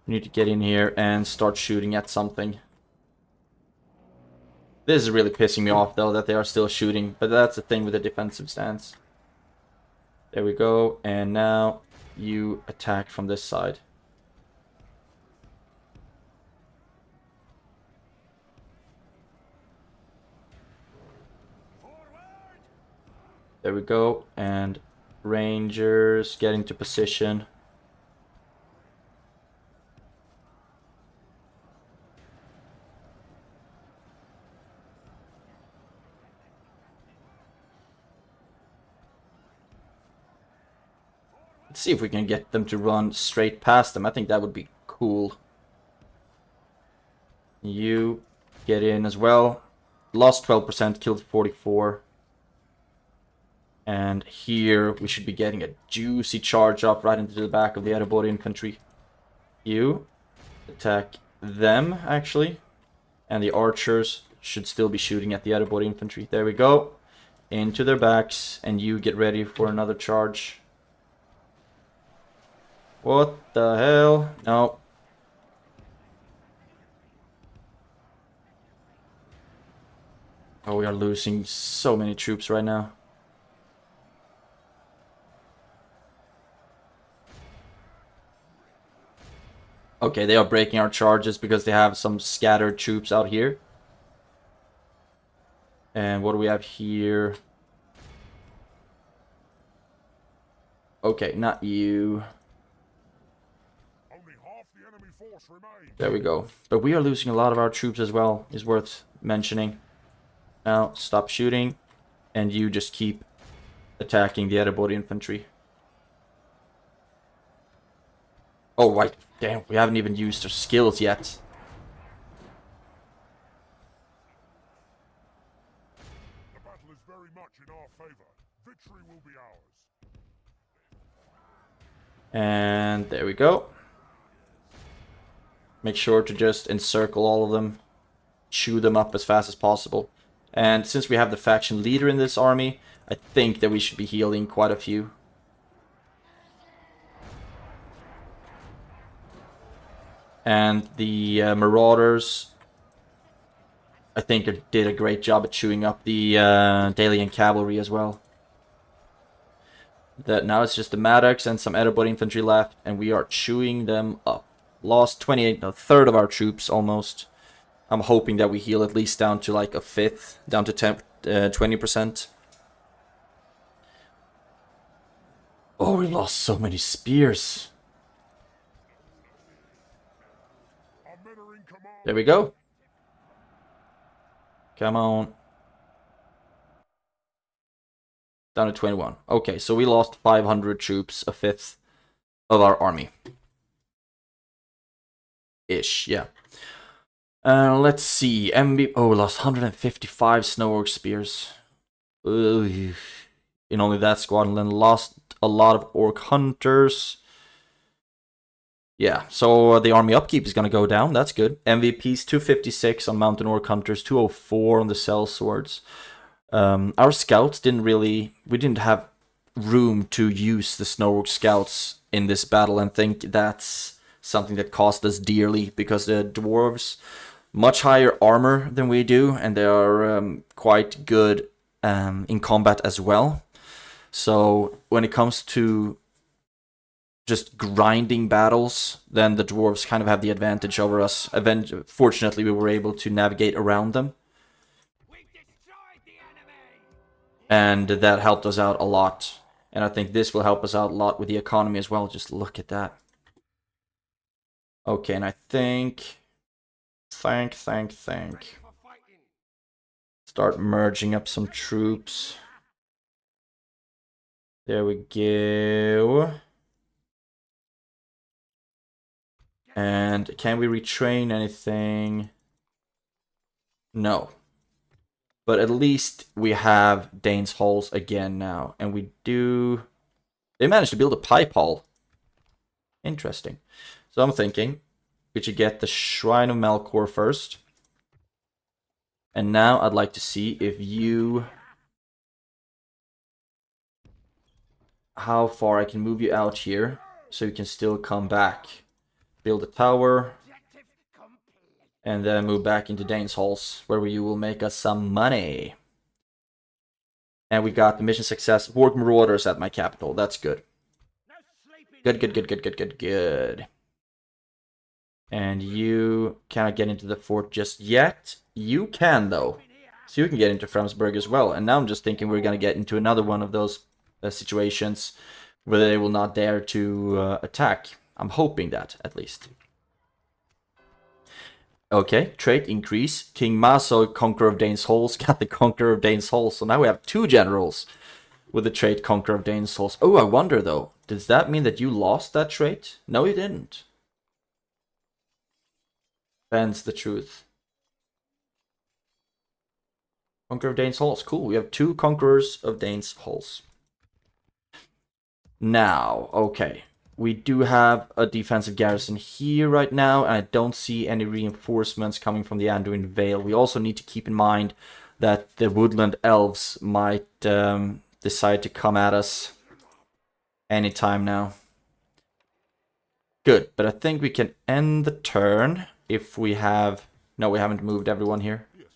You need to get in here and start shooting at something. This is really pissing me off though that they are still shooting, but that's the thing with the defensive stance. There we go, and now you attack from this side. There we go, and Rangers get into position. Let's see if we can get them to run straight past them. I think that would be cool. You get in as well. Lost 12%, killed 44. And here we should be getting a juicy charge up right into the back of the Erebor infantry. You attack them, actually. And the archers should still be shooting at the Edinburgh infantry. There we go. Into their backs, and you get ready for another charge. What the hell? No. Oh, we are losing so many troops right now. Okay, they are breaking our charges because they have some scattered troops out here. And what do we have here? Okay, not you. Only half the enemy force remains. There we go. But we are losing a lot of our troops as well, is worth mentioning. Now, stop shooting, and you just keep attacking the Edinburgh infantry. Oh, right. Damn, we haven't even used our skills yet. The battle is very much in our favor. Victory will be ours. And there we go. Make sure to just encircle all of them. Chew them up as fast as possible. And since we have the faction leader in this army, I think that we should be healing quite a few. And the Marauders, I think, did a great job at chewing up the Dalian cavalry as well. That now it's just the Maddox and some Edinburgh infantry left, and we are chewing them up. Lost 28, a third of our troops almost. I'm hoping that we heal at least down to like a fifth, down to 20%. Oh, we lost so many spears. Our men are in command. There we go. Come on. Down to 21. Okay, so we lost 500 troops, a fifth of our army. Ish, yeah. Let's see. Oh, we lost 155 snow orc spears. Ugh. In only that squad, and then lost a lot of orc hunters. Yeah, so the army upkeep is going to go down. That's good. MVPs 256 on mountain orc hunters, 204 on the cell swords. Our scouts we didn't have room to use the snow orc scouts in this battle, and think that's something that cost us dearly, because the dwarves much higher armor than we do, and they are quite good in combat as well. So when it comes to just grinding battles, then the dwarves kind of have the advantage over us. Fortunately, we were able to navigate around them, and that helped us out a lot. And I think this will help us out a lot with the economy as well. Just look at that. Okay, and I think... Thank. Start merging up some troops. There we go. And can we retrain anything? No. But at least we have Dane's Halls again now. And we do... They managed to build a pipe hall. Interesting. So I'm thinking we should get the Shrine of Melkor first. And now I'd like to see if you... How far I can move you out here so you can still come back. Build a tower. And then move back into Dane's Halls, where you will make us some money. And we got the mission success. Horde Marauders at my capital. That's good. Good. And you cannot get into the fort just yet. You can, though. So you can get into Fremsburg as well. And now I'm just thinking we're going to get into another one of those situations where they will not dare to attack. I'm hoping that, at least. Okay, trait increase. King Maso, Conqueror of Dane's Halls, got the Conqueror of Dane's Halls. So now we have 2 generals with the trait Conqueror of Dane's Halls. Oh, I wonder, though. Does that mean that you lost that trait? No, you didn't. Bends the truth. Conqueror of Dane's Halls. Cool, we have 2 Conquerors of Dane's Halls. Now, okay. We do have a defensive garrison here right now, and I don't see any reinforcements coming from the Anduin Vale. We also need to keep in mind that the woodland elves might decide to come at us anytime now. Good, but I think we can end the turn if we have... No, we haven't moved everyone here. Yes.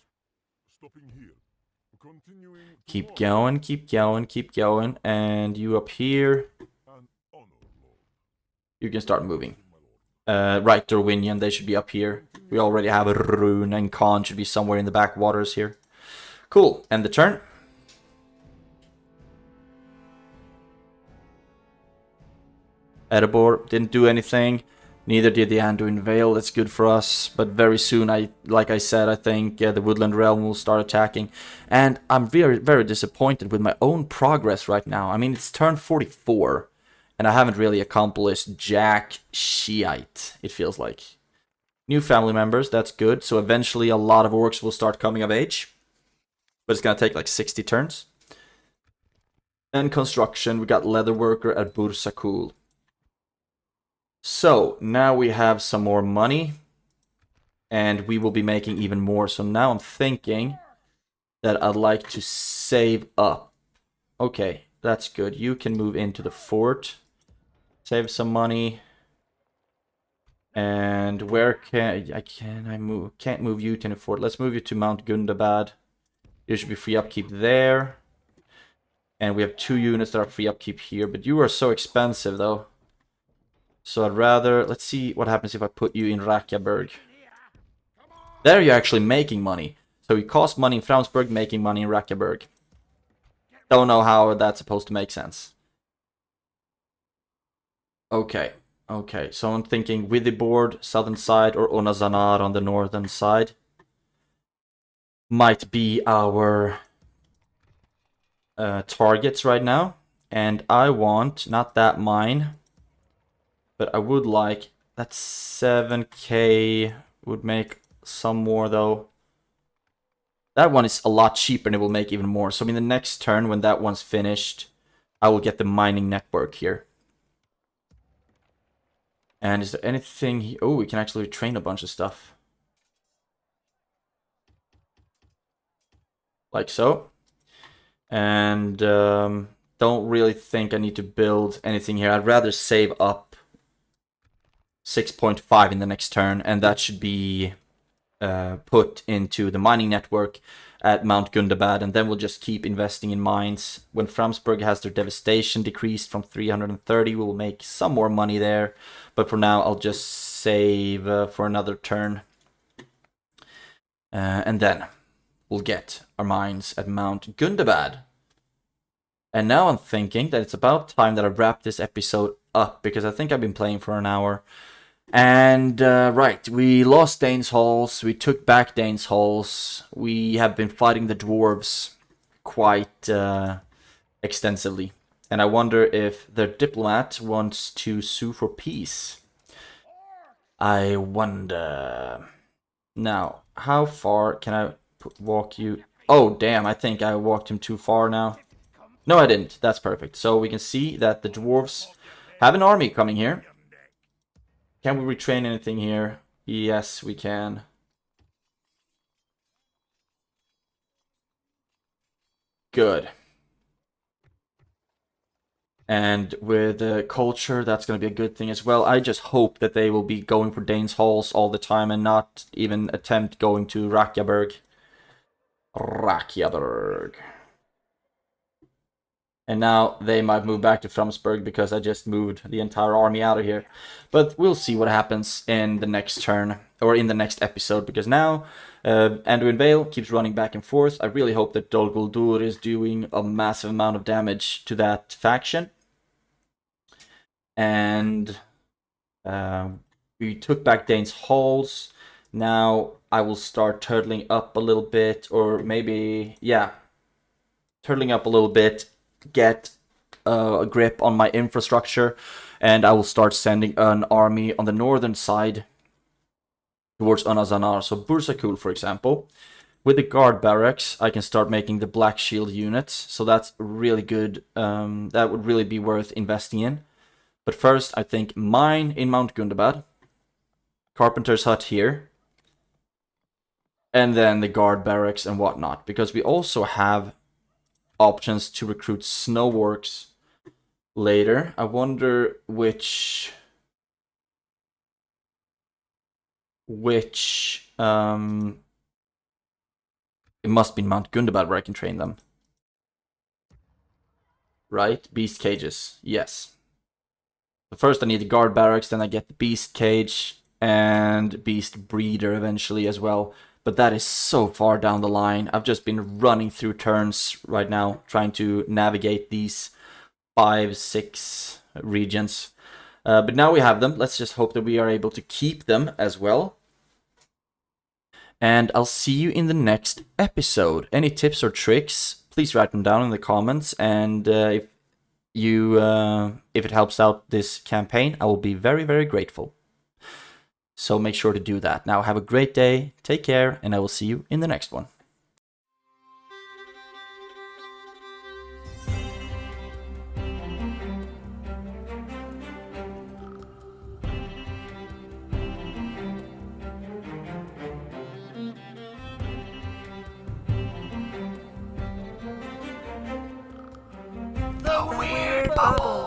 Stopping here. Continuing Keep going, keep going, keep going. And you up here, an honor, Lord. you can start moving. Right, Darwinian, they should be up here. We already have a Rune, and Khan should be somewhere in the backwaters here. Cool, end the turn. Erebor didn't do anything. Neither did the Anduin Vale. That's good for us. But very soon, like I said, I think the Woodland Realm will start attacking. And I'm very, very disappointed with my own progress right now. I mean, it's turn 44. And I haven't really accomplished jack shite, it feels like. New family members, that's good. So eventually a lot of orcs will start coming of age. But it's going to take like 60 turns. And construction, we got Leatherworker at Bursakul. So, now we have some more money. And we will be making even more. So now I'm thinking that I'd like to save up. Okay, that's good. You can move into the fort. Save some money. And where can I move? Can't move you to the fort. Let's move you to Mount Gundabad. You should be free upkeep there. And we have 2 units that are free upkeep here. But you are so expensive though. So I'd rather... Let's see what happens if I put you in Rakjaberg. There you're actually making money. So you cost money in Fransburg, making money in Rakjaberg. Don't know how that's supposed to make sense. Okay. Okay, so I'm thinking Withyboard, southern side, or Onazanar on the northern side. Might be our targets right now. And I want, not that mine... But I would like, that 7k would make some more though. That one is a lot cheaper and it will make even more. So in the next turn, when that one's finished, I will get the mining network here. And is there anything here? Oh, we can actually train a bunch of stuff. Like so. And don't really think I need to build anything here. I'd rather save up 6.5 in the next turn, and that should be put into the mining network at Mount Gundabad, and then we'll just keep investing in mines. When Framsburg has their devastation decreased from 330, we'll make some more money there, but for now I'll just save for another turn. And then we'll get our mines at Mount Gundabad. And now I'm thinking that it's about time that I wrap this episode up, because I think I've been playing for an hour. And, right, we lost Dane's Halls, we took back Dane's Halls, we have been fighting the dwarves quite extensively. And I wonder if their diplomat wants to sue for peace. I wonder... Now, how far can I walk you? Oh, damn, I think I walked him too far now. No, I didn't. That's perfect. So we can see that the dwarves have an army coming here. Can we retrain anything here? Yes, we can. Good. And with culture, that's going to be a good thing as well. I just hope that they will be going for Dane's Halls all the time and not even attempt going to Rakjaberg. Rakjaberg. And now they might move back to Framsburg because I just moved the entire army out of here. But we'll see what happens in the next turn, or in the next episode, because now Anduin Vale keeps running back and forth. I really hope that Dol Guldur is doing a massive amount of damage to that faction. And we took back Dane's Halls. Now I will start turtling up a little bit, or maybe, yeah, turtling up a little bit, get a grip on my infrastructure, and I will start sending an army on the northern side towards Onazanar. So Bursakul, for example, with the guard barracks, I can start making the Black Shield units. So that's really good. That would really be worth investing in. But first, I think mine in Mount Gundabad, Carpenter's hut here, and then the guard barracks and whatnot, because we also have options to recruit snow orcs later. I wonder which it must be Mount Gundabad where I can train them. Right? Beast cages. Yes. But first I need the guard barracks, then I get the beast cage and beast breeder eventually as well. But that is so far down the line. I've just been running through turns right now, trying to navigate these 5-6 regions. But now we have them. Let's just hope that we are able to keep them as well. And I'll see you in the next episode. Any tips or tricks, please write them down in the comments. And if it helps out this campaign, I will be very, very grateful. So make sure to do that. Now have a great day, take care, and I will see you in the next one. The Weird Bubble.